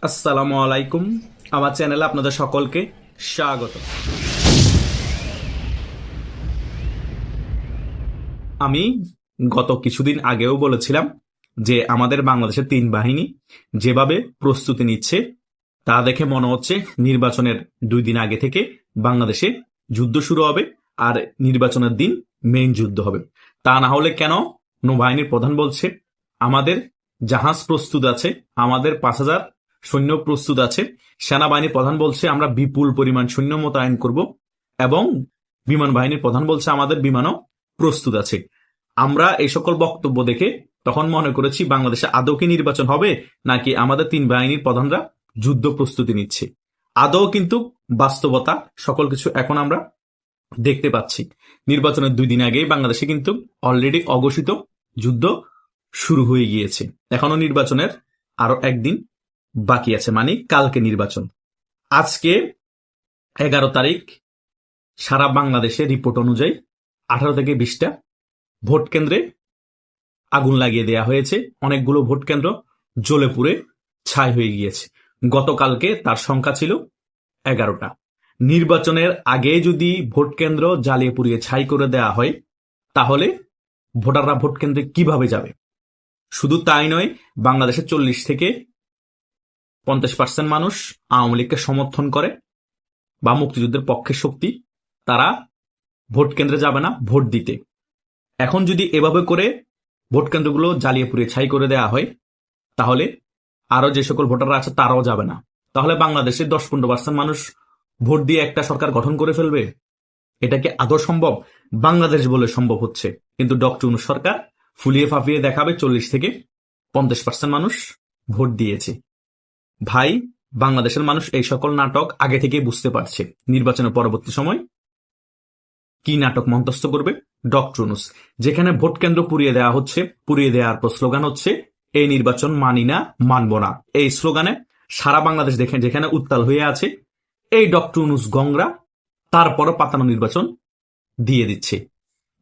আসসালামু আলাইকুম। আমার চ্যানেলে আপনাদের সকলকে স্বাগত। আমি গত কিছুদিন আগেও বলেছিলাম যে আমাদের বাংলাদেশের তিন বাহিনী যেভাবে প্রস্তুতি নিচ্ছে তা দেখে মনে হচ্ছে নির্বাচনের 2 দিন আগে থেকে বাংলাদেশে যুদ্ধ শুরু হবে, আর নির্বাচনের দিন মেইন যুদ্ধ হবে। তা না হলে কেন নৌবাহিনীর প্রধান বলছে আমাদের জাহাজ প্রস্তুত আছে, আমাদের 5,000 সৈন্য প্রস্তুত আছে। সেনাবাহিনীর প্রধান বলছে আমরা বিপুল পরিমাণ সৈন্য মোতায়েন করব, এবং বিমান বাহিনীর প্রধান বলছে আমাদের বিমানও প্রস্তুত আছে। আমরা এই সকল বক্তব্য দেখে তখন মনে করেছি বাংলাদেশে আদৌ কি নির্বাচন হবে, নাকি আমাদের তিন বাহিনীর প্রধানরা যুদ্ধ প্রস্তুতি নিচ্ছে। আদৌ কিন্তু বাস্তবতা সকল কিছু এখন আমরা দেখতে পাচ্ছি। নির্বাচনের 2 দিন আগেই বাংলাদেশে কিন্তু অলরেডি অঘোষিত যুদ্ধ শুরু হয়ে গিয়েছে। এখনো নির্বাচনের আরো একদিন বাকি আছে, মানে কালকে নির্বাচন। আজকে 11 তারিখ সারা বাংলাদেশে রিপোর্ট অনুযায়ী 18 থেকে 20টা ভোট কেন্দ্রে আগুন লাগিয়ে দেয়া হয়েছে। অনেকগুলো ভোট কেন্দ্র জ্বলে পুড়ে ছাই হয়ে গিয়েছে। গতকালকে তার সংখ্যা ছিল 11টা। নির্বাচনের আগে যদি ভোট কেন্দ্র জ্বালিয়ে পুড়িয়ে ছাই করে দেয়া হয়, তাহলে ভোটাররা ভোট কেন্দ্রে কিভাবে যাবে? শুধু তাই নয়, বাংলাদেশে 40 থেকে 50% মানুষ আওয়ামী লীগকে সমর্থন করে বা মুক্তিযুদ্ধের পক্ষের শক্তি, তারা ভোট কেন্দ্রে যাবে না ভোট দিতে। এখন যদি এভাবে করে ভোট কেন্দ্রগুলো জ্বালিয়ে পুড়িয়ে ছাই করে দেওয়া হয়, তাহলে আরো যে সকল ভোটাররা আছে তারাও যাবে না। তাহলে বাংলাদেশে 10-15% মানুষ ভোট দিয়ে একটা সরকার গঠন করে ফেলবে। এটা কি আদৌ সম্ভব? বাংলাদেশ বলে সম্ভব হচ্ছে, কিন্তু ডক্টর ইউনূস সরকার ফুলিয়ে ফাঁপিয়ে দেখাবে 40 থেকে 50% মানুষ ভোট দিয়েছে। ভাই, বাংলাদেশের মানুষ এই সকল নাটক আগে থেকে বুঝতে পারছে। নির্বাচনের পরবর্তী সময় কি নাটক মন্তস্থ করবে ডক্টর ইউনূস। যেখানে ভোট কেন্দ্র পুড়িয়ে দেওয়া হচ্ছে, পুড়িয়ে দেওয়ার পর স্লোগান হচ্ছে এই নির্বাচন মানি না, মানব না। এই স্লোগানে সারা বাংলাদেশ দেখেন যেখানে উত্তাল হয়ে আছে, এই ডক্টর ইউনূস গংরা তারপরও পাতানো নির্বাচন দিয়ে দিচ্ছে।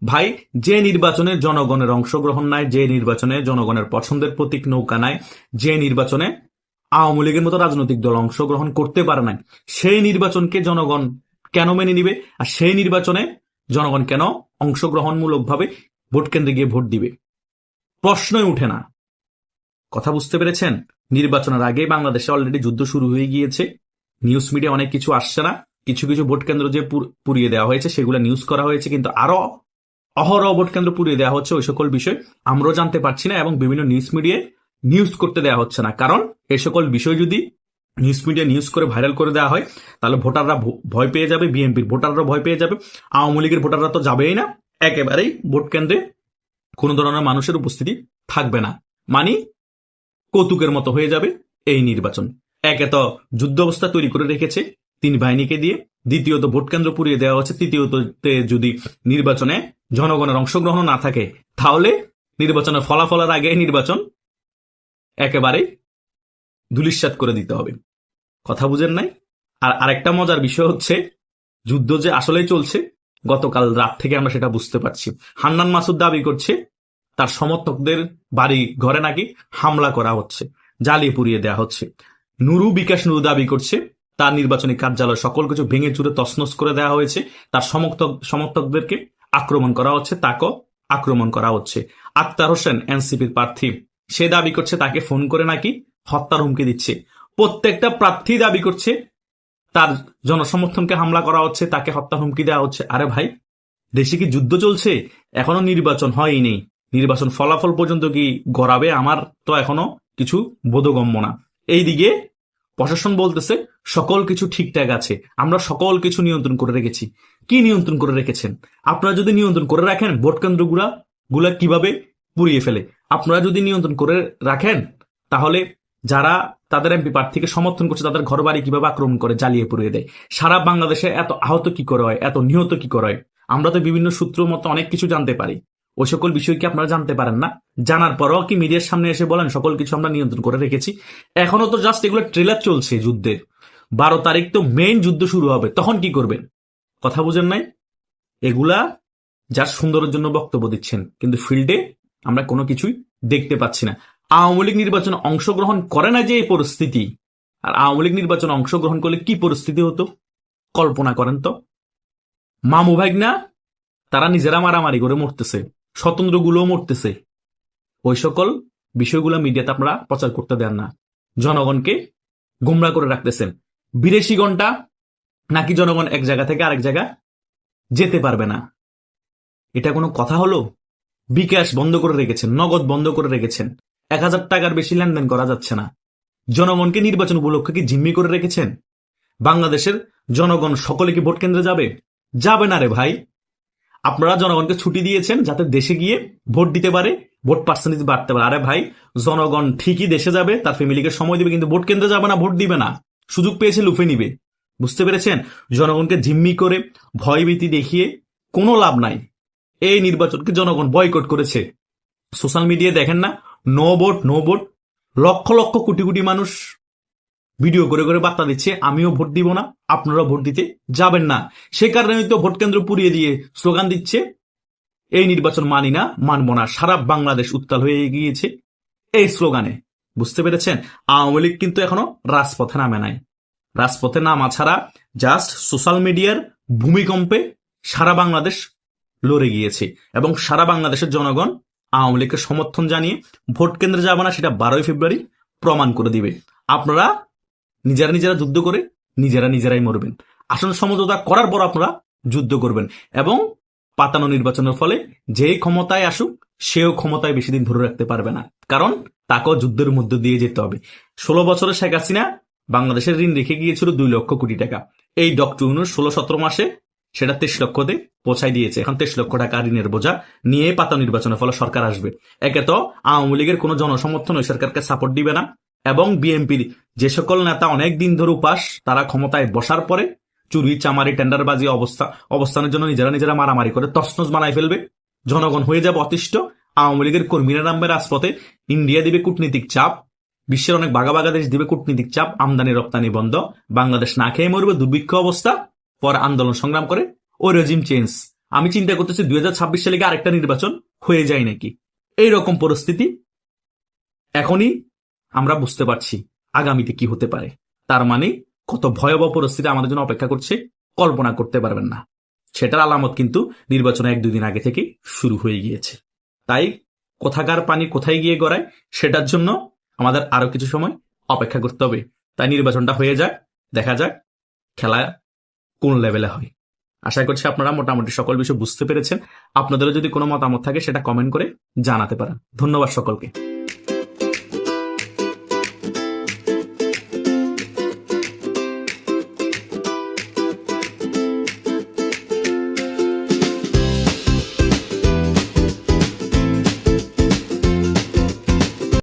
ভাই, যে নির্বাচনে জনগণের অংশগ্রহণ নাই, যে নির্বাচনে জনগণের পছন্দের প্রতীক নৌকা নাই, যে নির্বাচনে আওয়ামী লীগের মতো রাজনৈতিক দল অংশগ্রহণ করতে পারে না, সেই নির্বাচনকে জনগণ কেন মেনে নিবে? আর সেই নির্বাচনে জনগণ কেন অংশগ্রহণমূলকভাবে ভোট কেন্দ্রে গিয়ে ভোট দিবে? প্রশ্নই উঠে না। কথা বুঝতে পেরেছেন? নির্বাচনের আগে বাংলাদেশে অলরেডি যুদ্ধ শুরু হয়ে গিয়েছে। নিউজ মিডিয়া অনেক কিছু আসছে না। কিছু কিছু ভোট কেন্দ্র যে পুড়িয়ে দেওয়া হয়েছে সেগুলো নিউজ করা হয়েছে, কিন্তু আরো অহরহ ভোট কেন্দ্র পুড়িয়ে দেওয়া হচ্ছে। ওই সকল বিষয় আমরাও জানতে পারছি না, এবং বিভিন্ন নিউজ মিডিয়ায় নিউজ করতে দেওয়া হচ্ছে না। কারণ এই সকল বিষয় যদি নিউজ মিডিয়া নিউজ করে ভাইরাল করে দেওয়া হয়, তাহলে ভোটাররা ভয় পেয়ে যাবে, বিএনপির ভোটাররা ভয় পেয়ে যাবে, আওয়ামী লীগের ভোটাররা তো যাবেই না। একেবারেই ভোট কেন্দ্রে কোন ধরনের মানুষের উপস্থিতি থাকবে না, মানে কৌতুকের মতো হয়ে যাবে এই নির্বাচন। একে তো যুদ্ধ অবস্থা তৈরি করে রেখেছে তিন বাহিনীকে দিয়ে, দ্বিতীয়ত ভোট কেন্দ্র পুড়িয়ে দেওয়া হচ্ছে, তৃতীয়ত যদি নির্বাচনে জনগণের অংশগ্রহণ না থাকে, তাহলে নির্বাচনের ফলাফলের আগে নির্বাচন একেবারে ধূলিসাৎ করে দিতে হবে। কথা বুঝেন নাই? আর আরেকটা মজার বিষয় হচ্ছে, যুদ্ধ যে আসলেই চলছে গতকাল রাত থেকে আমরা সেটা বুঝতে পারছি। হান্নান মাসুদ দাবি করছে তার সমর্থকদের বাড়ি ঘরে নাকি হামলা করা হচ্ছে, জ্বালিয়ে পুড়িয়ে দেওয়া হচ্ছে। বিকাশ নুরু দাবি করছে তার নির্বাচনী কার্যালয় সকল কিছু ভেঙে চুরে তছনছ করে দেওয়া হয়েছে, তার সমর্থকদেরকে আক্রমণ করা হচ্ছে, তাকেও আক্রমণ করা হচ্ছে। আক্তার হোসেন এনসিপির প্রার্থী, সে দাবি করছে তাকে ফোন করে নাকি হত্যার হুমকি দিচ্ছে। প্রত্যেকটা প্রার্থী দাবি করছে তার জনসমর্থনকে হামলা করা হচ্ছে, তাকে হত্যা হুমকি দেওয়া হচ্ছে। আরে ভাই, দেশে কি যুদ্ধ চলছে? এখনো নির্বাচন হয়নি। নির্বাচন ফলাফল পর্যন্ত কি গড়াবে আমার তো এখনো কিছু বোধগম্য না। এইদিকে প্রশাসন বলতেছে সকল কিছু ঠিকঠাক আছে, আমরা সকল কিছু নিয়ন্ত্রণ করে রেখেছি। কি নিয়ন্ত্রণ করে রেখেছেন? আপনারা যদি নিয়ন্ত্রণ করে রাখেন, ভোট কেন্দ্রগুলা কিভাবে পুড়িয়ে ফেলে? আপনারা যদি নিয়ন্ত্রণ করে রাখেন, তাহলে যারা তাদের এমপি প্রার্থীকে সমর্থন করছে তাদের ঘর বাড়ি কিভাবে আক্রমণ করে জ্বালিয়ে পুড়িয়ে দেয়? সারা বাংলাদেশে এত আহত কি করে হয়, এত নিহত কি করে হয়? আমরা তো বিভিন্ন সূত্র মতো অনেক কিছু জানতে পারি। ওই সকল বিষয় কি আপনারা জানতে পারেন না? জানার পরেও কি মিডিয়ার সামনে এসে বলেন সকল কিছু আমরা নিয়ন্ত্রণ করে রেখেছি? এখনো তো জাস্ট এগুলো ট্রেলার চলছে যুদ্ধের। 12 তারিখ তো মেইন যুদ্ধ শুরু হবে, তখন কি করবেন? কথা বুঝেন নাই? এগুলা যা সুন্দরের জন্য বক্তব্য দিচ্ছেন, কিন্তু ফিল্ডে আমরা কোনো কিছুই দেখতে পাচ্ছি না। আওয়ামী লীগ নির্বাচনে অংশগ্রহণ করে না যে এই পরিস্থিতি, আর আওয়ামী লীগ নির্বাচনে অংশগ্রহণ করলে কি পরিস্থিতি হতো কল্পনা করেন তো। মামু ভাইগনা তারা নিজেরা মারামারি করে মরতেছে, স্বতন্ত্রগুলোও মরতেছে। ওই সকল বিষয়গুলো মিডিয়াতে আপনারা প্রচার করতে দেন না, জনগণকে গুমরা করে রাখতেছেন। 82 ঘন্টা নাকি জনগণ এক জায়গা থেকে আরেক জায়গা যেতে পারবে না, এটা কোনো কথা হলো? বিকাশ বন্ধ করে রেখেছেন, নগদ বন্ধ করে রেখেছেন, 1000 টাকার বেশি লেনদেন করা যাচ্ছে না। জনগণকে নির্বাচন উপলক্ষে কি জিম্মি করে রেখেছেন? বাংলাদেশের জনগণ সকলে কি ভোট কেন্দ্রে যাবে? যাবে না রে ভাই। আপনারা জনগণকে ছুটি দিয়েছেন যাতে দেশে গিয়ে ভোট দিতে পারে, ভোট পার্সেন্টেজ বাড়তে পারে। আরে ভাই, জনগণ ঠিকই দেশে যাবে, তার ফ্যামিলিকে সময় দিবে, কিন্তু ভোট কেন্দ্রে যাবে না, ভোট দিবে না। সুযোগ পেয়েছে লুফে নিবে। বুঝতে পেরেছেন? জনগণকে জিম্মি করে ভয়ভীতি দেখিয়ে কোনো লাভ নাই। এই নির্বাচনকে জনগণ বয়কট করেছে। সোশ্যাল মিডিয়ায় দেখেন না, no vote no vote, lakh lakh crore crore মানুষ ভিডিও করে করে বার্তা দিচ্ছে আমিও ভোট দিব না, আপনারা ভোট দিতে যাবেন না। সে কারণে তো ভোট কেন্দ্র পুড়িয়ে দিয়ে স্লোগান দিচ্ছে এই নির্বাচন মানি না, মানব না। সারা বাংলাদেশ উত্তাল হয়ে গিয়েছে এই স্লোগানে। বুঝতে পেরেছেন? আওয়ামী লীগ কিন্তু এখনো রাজপথে নামে নাই। রাজপথে নামা ছাড়া জাস্ট সোশ্যাল মিডিয়ার ভূমিকম্পে সারা বাংলাদেশ লড়ে গিয়েছে এবং সারা বাংলাদেশের জনগণ আওয়ামী লীগকে সমর্থন জানিয়ে ভোট কেন্দ্রে যাবে না সেটা 12 ফেব্রুয়ারি প্রমাণ করে দিবে। আপনারা নিজেরা নিজেরা যুদ্ধ করে নিজেরাই মরবেন। আসন সমঝোতা করার পর আপনারা যুদ্ধ করবেন এবং পাতানো নির্বাচনের ফলে যেই ক্ষমতায় আসুক সেও ক্ষমতায় বেশি দিন ধরে রাখতে পারবে না, কারণ তাকেও যুদ্ধের মধ্য দিয়ে যেতে হবে। 16 বছরে শেখ হাসিনা বাংলাদেশের ঋণ রেখে গিয়েছিল 2 লক্ষ কোটি টাকা। এই ডক্টর ইউনূস 16-17 মাসে সেটা 23 লক্ষতে পৌঁছায় দিয়েছে। এখন 23 লক্ষ টাকা ঋণের বোঝা নিয়ে পাতা নির্বাচনের ফলে সরকার আসবে। একে তো আওয়ামী লীগের কোনো জনসমর্থন ওই সরকারকে সাপোর্ট দিবে না, এবং বিএনপির যে সকল নেতা অনেক দিন ধরে উপাস, তারা ক্ষমতায় বসার পরে চুরি চামারি টেন্ডারবাজি অবস্থানের জন্য নিজেরা মারামারি করে তছনছ বানায় ফেলবে। জনগণ হয়ে যাবে অতিষ্ঠ। আওয়ামী লীগের কর্মীরা নামবে রাজপথে। ইন্ডিয়া দিবে কূটনীতিক চাপ, বিশ্বের অনেক বাঘা দেশ দিবে কূটনীতিক চাপ, আমদানি রপ্তানি বন্ধ, বাংলাদেশ না খেয়ে মরবে, দুর্ভিক্ষ অবস্থা। পরে আন্দোলন সংগ্রাম করে ওই রেজিম চেঞ্জ। আমি চিন্তা করতেছি 2026 সালে আরেকটা নির্বাচন হয়ে যায় নাকি। এইরকম পরিস্থিতি এখনই আমরা বুঝতে পারছি আগামীতে কি হতে পারে। তার মানে কত ভয়াবহ পরিস্থিতি আমাদের জন্য অপেক্ষা করছে কল্পনা করতে পারবেন না। সেটার আলামত কিন্তু নির্বাচনে 1-2 দিন আগে থেকে শুরু হয়ে গিয়েছে। তাই কোথাকার পানি কোথায় গিয়ে গড়ায় সেটার জন্য আমাদের আরো কিছু সময় অপেক্ষা করতে হবে। তাই নির্বাচনটা হয়ে যাক, দেখা যাক খেলা কোন লেভেলে হয়। আশা করছি আপনারা মোটামুটি সকল বিষয় বুঝতে পেরেছেন। আপনাদেরও যদি কোনো মতামত থাকে সেটা কমেন্ট করে জানাতে পারেন। ধন্যবাদ সকলকে।